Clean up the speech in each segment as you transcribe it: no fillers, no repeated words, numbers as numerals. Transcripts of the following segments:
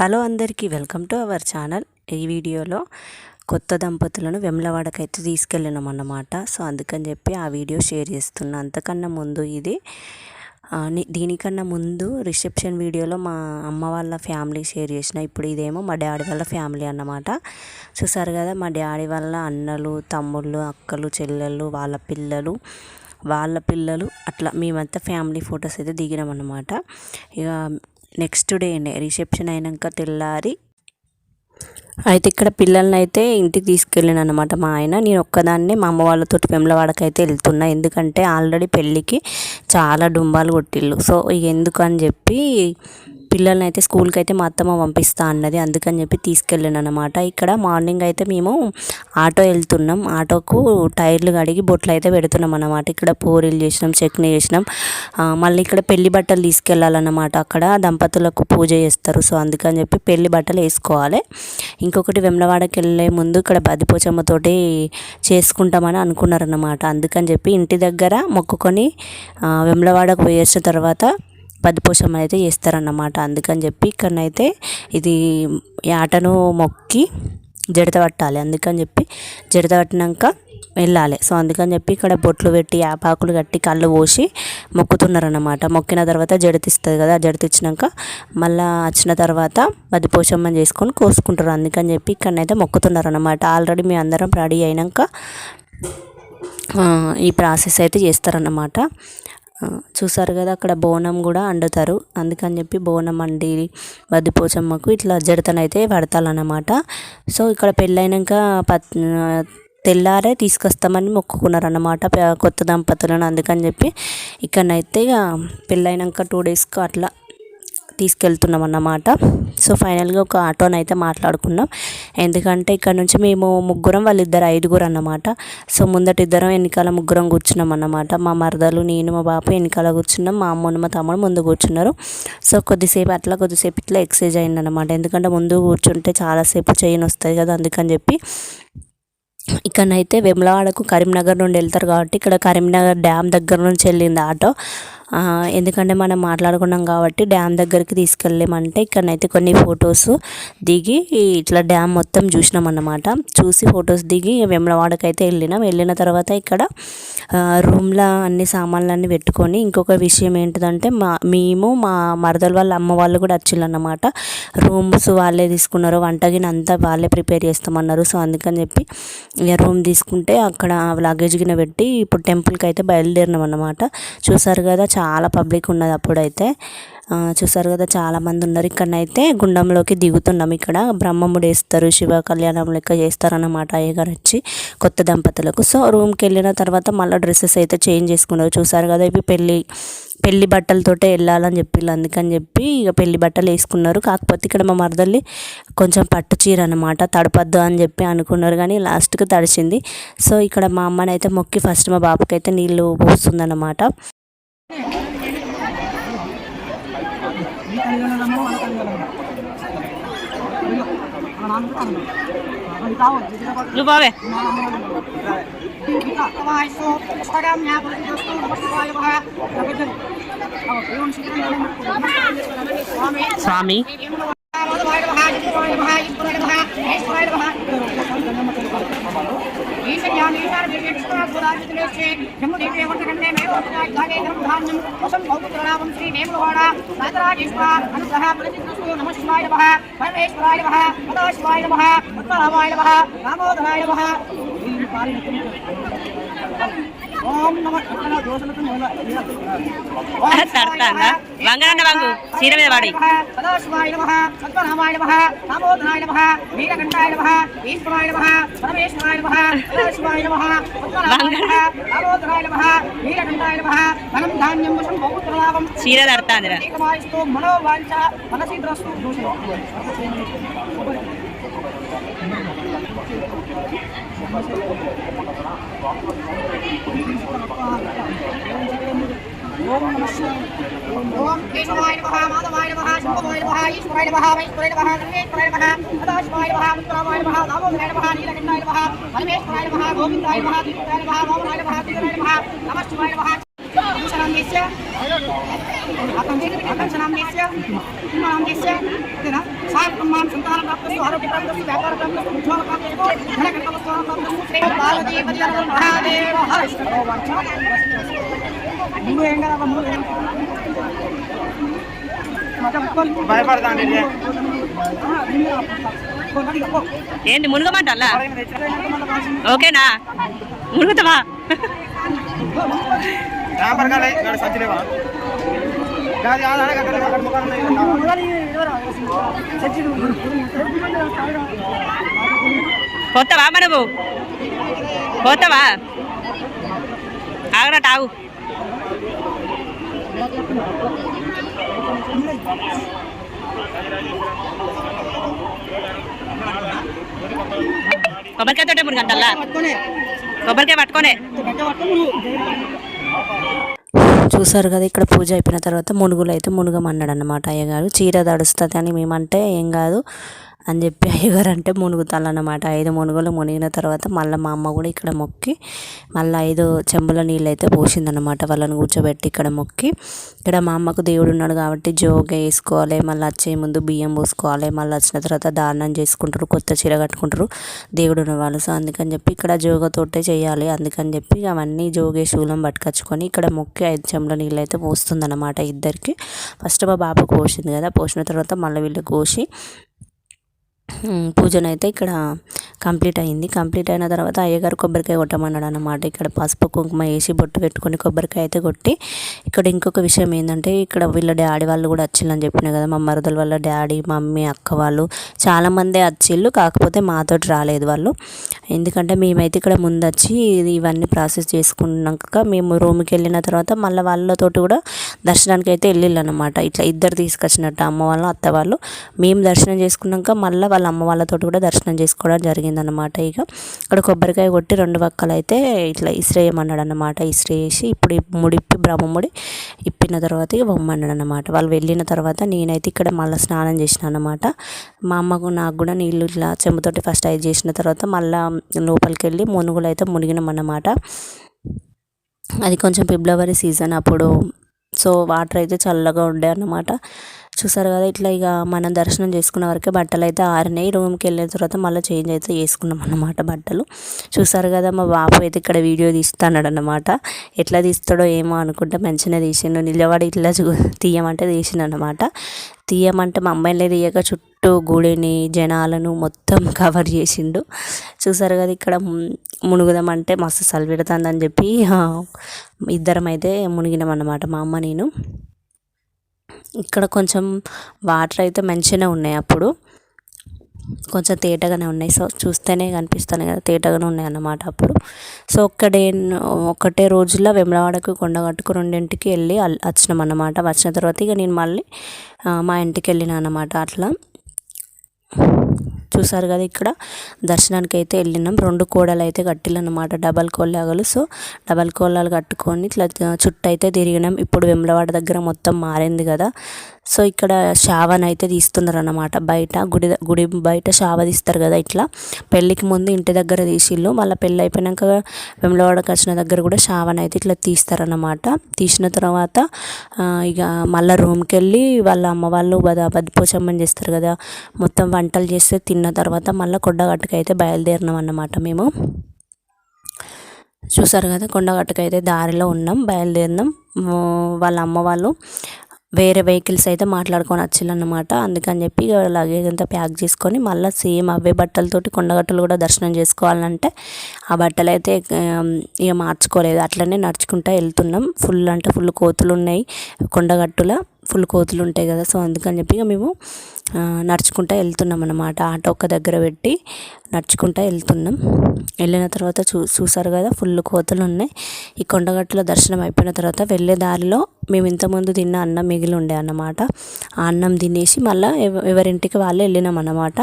Hello అందరికీ welcome to our channel. ఈ వీడియోలో కొత్త దంపతులను వెమ్లవాడకైతే తీసుకెళ్ళినాం అన్నమాట. సో అందుకని చెప్పి ఆ వీడియో షేర్ చేస్తున్నా. అంతకన్నా ముందు దీనికన్నా ముందు రిసెప్షన్ వీడియోలో మా అమ్మ వాళ్ళ ఫ్యామిలీ షేర్ చేసిన. ఇప్పుడు ఇదేమో మా డాడీ వాళ్ళ ఫ్యామిలీ అన్నమాట. చూసారు కదా, మా డాడీ వాళ్ళ అన్నలు, తమ్ముళ్ళు, అక్కలు, చెల్లెళ్ళు, వాళ్ళ పిల్లలు అట్లా మేమంతా ఫ్యామిలీ ఫొటోస్ అయితే దిగినాం అన్నమాట. ఇక నెక్స్ట్ డేనే రిసెప్షన్ అయినాక తెల్లారి అయితే ఇక్కడ పిల్లల్ని అయితే ఇంటికి తీసుకెళ్ళాను అనమాట మా ఆయన. నేను ఒక్కదాన్నే మా అమ్మ వాళ్ళతో వెమ్లవాడకి అయితే వెళ్తున్నా. ఎందుకంటే ఆల్రెడీ పెళ్ళికి చాలా డుంబాలు కొట్టిళ్ళు. సో ఎందుకు అని చెప్పి పిల్లల్ని అయితే స్కూల్కి అయితే మా అత్తమ్మ పంపిస్తా అన్నది. అందుకని చెప్పి తీసుకెళ్ళాను అనమాట. ఇక్కడ మార్నింగ్ అయితే మేము ఆటో వెళ్తున్నాం. ఆటోకు టైర్లు కడిగి బొట్లు అయితే పెడుతున్నాం అన్నమాట. ఇక్కడ పూరీలు చేసినాం, చట్నీ చేసినాం. మళ్ళీ ఇక్కడ పెళ్లి బట్టలు తీసుకెళ్ళాలన్నమాట. అక్కడ దంపతులకు పూజ చేస్తారు. సో అందుకని చెప్పి పెళ్లి బట్టలు వేసుకోవాలి. ఇంకొకటి వెమ్లవాడకి వెళ్ళే ముందు ఇక్కడ బద్దిపోచమ్మతోటి చేసుకుంటామని అనుకున్నారన్నమాట. అందుకని చెప్పి ఇంటి దగ్గర మొక్కుకొని వెమ్లవాడకు పోయేసిన తర్వాత బద్దిపోచమ్మ అయితే చేస్తారన్నమాట. అందుకని చెప్పి ఇక్కడనైతే ఇది ఆటను మొక్కి జడత పట్టాలి. అందుకని చెప్పి జడత పట్టినాక వెళ్ళాలి. సో అందుకని చెప్పి ఇక్కడ బొట్లు పెట్టి యాపాకులు కట్టి కళ్ళు పోసి మొక్కుతున్నారన్నమాట. మొక్కిన తర్వాత జడతిస్తుంది కదా, జడతిచ్చినాక మళ్ళీ వచ్చిన తర్వాత బద్దిపోచమ్మని చేసుకొని కోసుకుంటారు. అందుకని చెప్పి ఇక్కడనైతే మొక్కుతున్నారన్నమాట. ఆల్రెడీ మేము అందరం రెడీ అయినాక ఈ ప్రాసెస్ అయితే చేస్తారన్నమాట. చూసారు కదా, అక్కడ బోనం కూడా వండుతారు. అందుకని చెప్పి బోనం వండి బద్దిపోచమ్మకు ఇట్లా జడతనైతే పడతాలన్నమాట. సో ఇక్కడ పెళ్ళైనాక తెల్లారే తీసుకొస్తామని మొక్కుకున్నారన్నమాట కొత్త దంపతులను. అందుకని చెప్పి ఇక్కడనైతే ఇక పెళ్ళైనాక 2 డేస్కి అట్లా తీసుకెళ్తున్నాం అన్నమాట. సో ఫైనల్గా ఒక ఆటోనైతే మాట్లాడుకున్నాం. ఎందుకంటే ఇక్కడ నుంచి మేము ముగ్గురం, వాళ్ళిద్దరు 5గురు అన్నమాట. సో ముందట ఇద్దరం వెనకాల ముగ్గురం కూర్చున్నాం అన్నమాట. మా మరదలు, నేను, మా బాపు వెనకాల కూర్చున్నాం. మా అమ్మను మా తమ్ముడు ముందు కూర్చున్నారు. సో కొద్దిసేపు ఇట్లా ఎక్సర్సైజ్ అయిందన్నమాట. ఎందుకంటే ముందు కూర్చుంటే చాలాసేపు చైన్ వస్తుంది కదా. అందుకని చెప్పి ఇక్కడనైతే వెమ్లవాడకు కరీంనగర్ నుండి వెళ్తారు కాబట్టి ఇక్కడ కరీంనగర్ డ్యామ్ దగ్గర నుంచి వెళ్ళింది ఆటో. ఎందుకంటే మనం మాట్లాడుకున్నాం కాబట్టి డ్యామ్ దగ్గరికి తీసుకెళ్ళామంటే ఇక్కడనైతే కొన్ని ఫొటోస్ దిగి ఇట్లా డ్యామ్ మొత్తం చూసినాం అన్నమాట. చూసి ఫొటోస్ దిగి వెమ్లవాడకి అయితే వెళ్ళిన తర్వాత ఇక్కడ రూమ్లో అన్ని సామాన్లన్నీ పెట్టుకొని, ఇంకొక విషయం ఏంటిదంటే మేము మా మరదలు వాళ్ళ అమ్మ వాళ్ళు కూడా వచ్చిల్లన్నమాట. రూమ్స్ వాళ్ళే తీసుకున్నారు, వంటగిన అంతా వాళ్ళే ప్రిపేర్ చేస్తామన్నారు. సో అందుకని చెప్పి ఇక రూమ్ తీసుకుంటే అక్కడ లగేజ్ గిన పెట్టి ఇప్పుడు టెంపుల్కి అయితే బయలుదేరినాం అన్నమాట. చూసారు కదా, చాలా పబ్లిక్ ఉన్నది అప్పుడైతే. చూసారు కదా, చాలామంది ఉన్నారు. ఇక్కడనైతే గుండంలోకి దిగుతున్నాం. ఇక్కడ బ్రహ్మముడు వేస్తారు, శివ కళ్యాణం లెక్క చేస్తారన్నమాట అయ్యగారు వచ్చి కొత్త దంపతులకు. సో రూమ్కి వెళ్ళిన తర్వాత మళ్ళీ డ్రెస్సెస్ అయితే చేంజ్ చేసుకున్నారు. చూసారు కదా, ఇవి పెళ్లి బట్టలతోటే వెళ్ళాలని చెప్పిళ్ళు. అందుకని చెప్పి ఇక పెళ్లి బట్టలు వేసుకున్నారు. కాకపోతే ఇక్కడ మా మరదల్ని కొంచెం పట్టు చీర అనమాట, తడపద్దు అని చెప్పి అనుకున్నారు కానీ లాస్ట్కి తడిచింది. సో ఇక్కడ మా అమ్మని అయితే మొక్కి ఫస్ట్ మా బాబుకి అయితే నీళ్ళు పోస్తుందన్నమాట. నువ్వే స్వామి వంగ చీర మీద వాడి సదాశివాయ నమః, పద్మనాభాయ నమః, దామోదరాయ నమః, నీలకంఠాయ నమః, ఈశ్వరాయ నమః, పరమేశ్వరాయ నమః, సదాశివాయ నమః, పద్మనాభాయ నమః, దామోదరాయ నమః, నీలకంఠాయ నమః, ధనం ధాన్యం వశం బహుపుత్రలాభం చీర దడతాందిరా ఏకమాయిస్తూ మనోవాంఛ మనసిద్రస్తు దూషణం. ఓం కేశవాయ నమః, మాధవాయ నమః, శంభవాయ నమః, ఈశ్వరాయ నమః, వైశ్వరాయ నమః, సర్వేశ్వరాయ నమః, సదాశివాయ నమః, ఉత్తరాయ నమః, దామోదరాయ నమః, నీలకంఠాయ నమః, పరమేశ్వరాయ నమః, గోవిందాయ నమః, దీపాయ నమః, వామనాయ నమః, శ్రీధరాయ నమః, నమః శివాయ నమః. ఆకాంక్షనాం దేశ్య ఇమాం దేశ్య ఇదేనా సాత్మాం సంతాన ప్రాప్తస్తు ఆరోగ్య ప్రాప్తస్తు వ్యాపార ప్రాప్తస్తు ఉద్యోగ ప్రాప్తస్తు ధనకల్పస్తు ప్రాప్తస్తు శ్రీ బాలదేవ పదియాల మహాదేవ హరిష్ఠో వాచ ముందు ఏం కదా ముందు ఏం భయపడతాండి ఏంటి మునుగమంటల్లా ఓకేనా మునుగుతావా పోతావా మనకు పోతావా ఆగరా టాగు కొబ్బరికాయ తోటే మునుగంటల్లా కొబ్బరికాయ పట్టుకోనే చూసారు కదా ఇక్కడ పూజ అయిపోయిన తర్వాత మునుగులు అయితే మునుగమన్నాడు అన్నమాట అయ్యగారు. చీర తడుస్తుంది అని మేమంటే ఏం కాదు అని చెప్పి అయ్యగారు అంటే మునుగుతాలన్నమాట. 5 మునుగులు మునిగిన తర్వాత మళ్ళీ మా అమ్మ కూడా ఇక్కడ మొక్కి మళ్ళీ 5 చెంబుల నీళ్ళు అయితే పోసిందన్నమాట. వాళ్ళని కూర్చోబెట్టి ఇక్కడ మొక్కి, ఇక్కడ మా అమ్మకు దేవుడు ఉన్నాడు కాబట్టి జోగ వేసుకోవాలి, మళ్ళీ వచ్చే ముందు బియ్యం పోసుకోవాలి, మళ్ళీ వచ్చిన తర్వాత దానం చేసుకుంటారు, కొత్త చీర కట్టుకుంటారు దేవుడు ఉన్న వాళ్ళు. సో అందుకని చెప్పి ఇక్కడ జోగతోటే చేయాలి. అందుకని చెప్పి అవన్నీ జోగే శూలం పట్టుకొచ్చుకొని ఇక్కడ మొక్కి 5 చెంబుల నీళ్ళు అయితే పోస్తుందన్నమాట ఇద్దరికి. ఫస్ట్ మా బాబుకు పోసింది కదా, పోసిన తర్వాత మళ్ళీ వీళ్ళకి పోసి పూజనైతే ఇక్కడ కంప్లీట్ అయింది. కంప్లీట్ అయిన తర్వాత అయ్యగారు కొబ్బరికాయ కొట్టమన్నాడు అన్నమాట. ఇక్కడ పసుపు కుంకుమ వేసి బొట్టు పెట్టుకొని కొబ్బరికాయ అయితే కొట్టి, ఇక్కడ ఇంకొక విషయం ఏంటంటే ఇక్కడ వీళ్ళ డాడీ వాళ్ళు కూడా వచ్చిందని చెప్పిన కదా, మా మరుదల వాళ్ళ డాడీ మమ్మీ అక్క వాళ్ళు చాలామందే వచ్చిళ్ళు, కాకపోతే మాతోటి రాలేదు వాళ్ళు. ఎందుకంటే మేమైతే ఇక్కడ ముందు వచ్చి ఇవన్నీ ప్రాసెస్ చేసుకున్నాక మేము రూమ్కి వెళ్ళిన తర్వాత మళ్ళీ వాళ్ళతోటి కూడా దర్శనానికి అయితే వెళ్ళిళ్ళు అనమాట. ఇట్లా ఇద్దరు తీసుకొచ్చినట్టు అమ్మ వాళ్ళు అత్త వాళ్ళు. మేము దర్శనం చేసుకున్నాక మళ్ళీ వాళ్ళ అమ్మ వాళ్ళతో కూడా దర్శనం చేసుకోవడం జరిగిందనమాట. ఇక ఇక్కడ కొబ్బరికాయ కొట్టి 2 పక్కలు అయితే ఇట్లా ఇస్రేయమన్నాడు అన్నమాట. ఇస్రేసి ఇప్పుడు ముడిప్పి బ్రహ్మముడి ఇప్పిన తర్వాత ఇక బొమ్మన్నాడు అనమాట. వాళ్ళు వెళ్ళిన తర్వాత నేనైతే ఇక్కడ మళ్ళీ స్నానం చేసిన అనమాట. మా అమ్మకు నాకు కూడా నీళ్ళు ఇట్లా చెంబుతోటి ఫస్ట్ 5 చేసిన తర్వాత మళ్ళీ లోపలికి వెళ్ళి మునుగులు అయితే మునిగినామన్నమాట. అది కొంచెం ఫిబ్రవరి సీజన్ అప్పుడు, సో వాటర్ అయితే చల్లగా ఉండే అన్నమాట. చూసారు కదా, ఇట్లా ఇక మనం దర్శనం చేసుకున్న వరకే బట్టలు అయితే ఆరినాయి. రూమ్కి వెళ్ళిన తర్వాత మళ్ళీ చేంజ్ అయితే చేసుకున్నాం అన్నమాట బట్టలు. చూసారు కదా, మా బాబు అయితే ఇక్కడ వీడియో తీస్తున్నాడు అన్నమాట. ఎట్లా తీస్తాడో ఏమో అనుకుంటే మంచిగా తీసిండు. నిలబడి ఇట్లా తీయమంటే తీసిండు అన్నమాట. తీయమంటే మా అమ్మాయిలే తీయక చుట్టూ గుడిని జనాలను మొత్తం కవర్ చేసిండు. చూసారు కదా, ఇక్కడ మునుగుదామంటే మస్తు సలిపెడుతుందని చెప్పి ఇద్దరం అయితే మునిగినాం అన్నమాట, మా అమ్మ నేను. ఇక్కడ కొంచెం వాటర్ అయితే మంచిగానే ఉన్నాయి, అప్పుడు కొంచెం తేటగానే ఉన్నాయి. సో చూస్తేనే కనిపిస్తాను కదా, తేటగానే ఉన్నాయి అన్నమాట అప్పుడు. సో ఒకటే రోజుల్లో వేములవాడకు కొండగట్టుకు 2ంటికి వెళ్ళి వచ్చినాం అన్నమాట. వచ్చిన తర్వాత ఇక నేను మళ్ళీ మా ఇంటికి వెళ్ళినా అన్నమాట. అట్లా చూసారు కదా, ఇక్కడ దర్శనానికి అయితే వెళ్ళినాం. 2 కోడలు అయితే కట్టిల్లన్నమాట, డబల్ కోలాగలు. సో డబల్ కోలాలు కట్టుకొని ఇట్లా చుట్టూ అయితే తిరిగినాం. ఇప్పుడు వేములవాడ దగ్గర మొత్తం మారింది కదా, సో ఇక్కడ షావన్ అయితే తీస్తున్నారు అన్నమాట. బయట గుడి బయట షావ తీస్తారు కదా, ఇట్లా పెళ్ళికి ముందు ఇంటి దగ్గర తీసిళ్ళు, మళ్ళీ పెళ్ళి అయిపోయాక వేములవాడకి వచ్చిన దగ్గర కూడా షావన్ అయితే ఇట్లా తీస్తారన్నమాట. తీసిన తర్వాత ఇక మళ్ళీ రూమ్కి వెళ్ళి వాళ్ళ అమ్మ వాళ్ళు బద్దిపోచమ్మని చేస్తారు కదా, మొత్తం వంటలు చేస్తే తిన్న తర్వాత మళ్ళీ కొండగట్టుకు అయితే బయలుదేరినాం అన్నమాట మేము. చూసారు కదా, కొండగట్టుకు అయితే దారిలో ఉన్నాం, బయలుదేరినాం. వాళ్ళ అమ్మ వాళ్ళు వేరే వెహికల్స్ అయితే మాట్లాడుకొని వచ్చిల్లన్నమాట. అందుకని చెప్పి లగేజ్ అంతా ప్యాక్ చేసుకొని మళ్ళీ సేమ్ అవే బట్టలతోటి కొండగట్టలు కూడా దర్శనం చేసుకోవాలంటే ఆ బట్టలు అయితే ఇక మార్చుకోలేదు, అట్లనే నడుచుకుంటూ వెళ్తున్నాం. ఫుల్ అంటే ఫుల్ కోతులు ఉన్నాయి కొండగట్టులో, ఫుల్ కోతులు ఉంటాయి కదా. సో అందుకని చెప్పి ఇక మేము నడుచుకుంటూ వెళ్తున్నాం అన్నమాట. ఆటో ఒక దగ్గర పెట్టి నడుచుకుంటూ వెళ్తున్నాం. వెళ్ళిన తర్వాత చూసారు కదా, ఫుల్ కోతులు ఉన్నాయి. ఈ కొండగట్టులో దర్శనం అయిపోయిన తర్వాత వెళ్ళే దారిలో మేము ఇంతకుముందు తిన్న అన్నం మిగిలి ఉండే అన్నమాట. ఆ అన్నం తినేసి మళ్ళీ ఎవరింటికి వాళ్ళే వెళ్ళినాం అన్నమాట.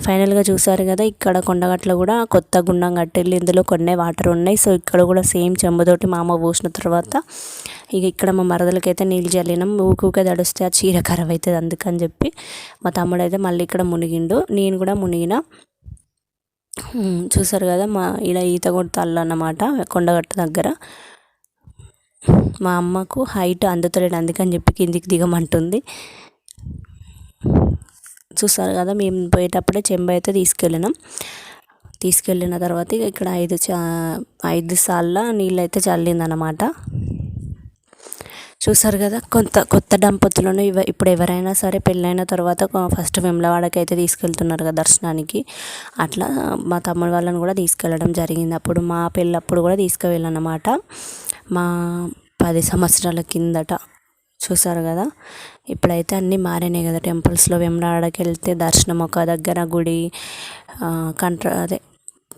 ఫైనల్గా చూసారు కదా, ఇక్కడ కొండగట్టులో కూడా కొత్త గుండం కట్టెళ్ళి ఇందులో కొన్ని వాటర్ ఉన్నాయి. సో ఇక్కడ కూడా సేమ్ చెంబుతోటి మా అమ్మ పోసిన తర్వాత ఇక ఇక్కడ మా మరదలకైతే నీళ్ళు చల్లినాం. ఊకే తడుస్తే ఆ చీర ఖరాబ్ అవుతుంది, అందుకని చెప్పి మా తమ్ముడు అయితే మళ్ళీ ఇక్కడ మునిగిండు, నేను కూడా మునిగిన. చూసారు కదా, మా ఇలా ఈత కొడతాళ్ళు అన్నమాట కొండగట్టు దగ్గర. మా అమ్మకు హైట్ అందుతలేడు, అందుకని చెప్పి కిందికి దిగమంటుంది. చూస్తారు కదా, మేము పోయేటప్పుడే చెంబు అయితే తీసుకెళ్ళిన తర్వాత ఇక్కడ 5 సార్లు నీళ్ళు అయితే చల్లిందనమాట. చూసారు కదా, కొత్త దంపతులను ఇప్పుడు ఎవరైనా సరే పెళ్ళైన తర్వాత ఫస్ట్ వేములవాడకి అయితే తీసుకెళ్తున్నారు కదా దర్శనానికి. అట్లా మా తమ్ముడు వాళ్ళని కూడా తీసుకెళ్ళడం జరిగింది. అప్పుడు మా పెళ్ళప్పుడు కూడా తీసుకువెళ్ళానమాట, మా 10 సంవత్సరాల కిందట. చూసారు కదా, ఇప్పుడైతే అన్నీ మారినాయి కదా టెంపుల్స్లో. వేములవాడకి వెళ్తే దర్శనం ఒక దగ్గర, గుడి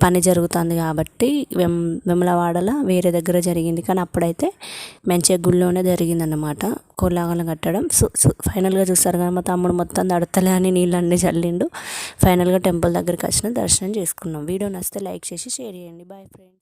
పని జరుగుతుంది కాబట్టి వేములవాడలో వేరే దగ్గర జరిగింది. కానీ అప్పుడైతే మంచిగా గుళ్ళోనే జరిగిందన్నమాట కోలాహలం కట్టడం. ఫైనల్గా చూస్తారు కదా, మా తమ్ముడు మొత్తం తడతలే అని నీళ్ళన్నీ చల్లిండు. ఫైనల్గా టెంపుల్ దగ్గరికి వచ్చిన దర్శనం చేసుకున్నాం. వీడియో నచ్చితే లైక్ చేసి షేర్ చేయండి. Bye friends.